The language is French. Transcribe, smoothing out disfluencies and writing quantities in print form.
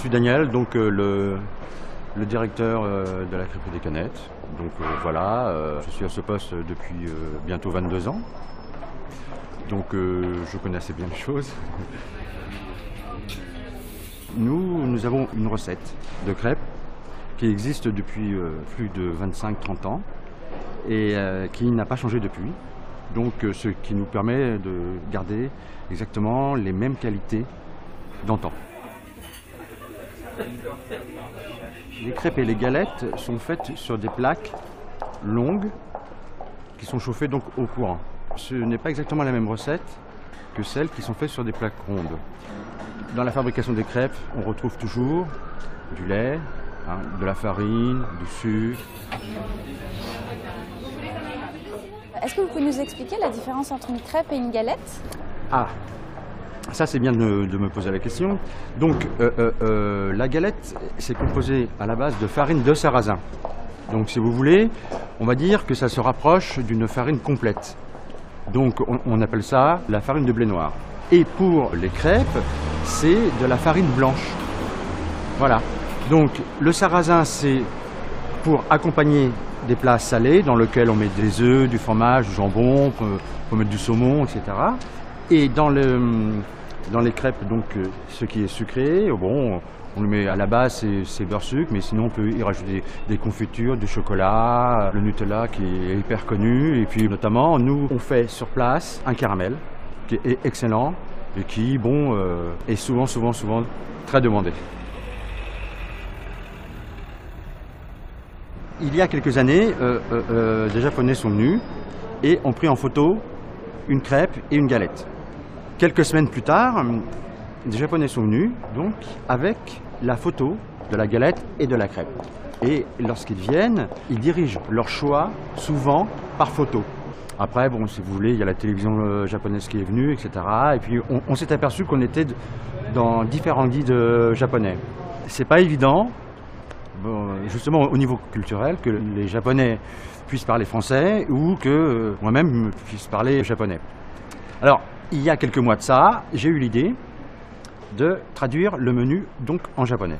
suis Daniel, donc le directeur de la crêperie des Canettes. Donc voilà, je suis à ce poste depuis bientôt 22 ans. Donc je connais assez bien les choses. Nous avons une recette de crêpes qui existe depuis plus de 25-30 ans et qui n'a pas changé depuis. Donc ce qui nous permet de garder exactement les mêmes qualités d'antan. Les crêpes et les galettes sont faites sur des plaques longues qui sont chauffées donc au courant. Ce n'est pas exactement la même recette que celles qui sont faites sur des plaques rondes. Dans la fabrication des crêpes, on retrouve toujours du lait, de la farine, du sucre. Est-ce que vous pouvez nous expliquer la différence entre une crêpe et une galette? Ah, ça c'est bien de me poser la question. Donc la galette, c'est composé à la base de farine de sarrasin. Donc si vous voulez, on va dire que ça se rapproche d'une farine complète. Donc on appelle ça la farine de blé noir. Et pour les crêpes, c'est de la farine blanche. Voilà. Donc le sarrasin, c'est pour accompagner des plats salés dans lesquels on met des œufs, du fromage, du jambon, on peut mettre du saumon, etc. Et dans les crêpes, donc ce qui est sucré, bon, on le met à la base, c'est beurre sucre, mais sinon on peut y rajouter des confitures, du chocolat, le Nutella qui est hyper connu. Et puis notamment, nous, on fait sur place un caramel qui est excellent et qui, bon, est souvent très demandé. Il y a quelques années, des Japonais sont venus et ont pris en photo une crêpe et une galette. Quelques semaines plus tard, des Japonais sont venus donc avec la photo de la galette et de la crêpe. Et lorsqu'ils viennent, ils dirigent leur choix souvent par photo. Après, bon, si vous voulez, il y a la télévision japonaise qui est venue, etc. Et puis on s'est aperçu qu'on était dans différents guides japonais. C'est pas évident. Bon, justement au niveau culturel, que les Japonais puissent parler français ou que moi-même puisse parler japonais. Alors, il y a quelques mois de ça, j'ai eu l'idée de traduire le menu donc en japonais.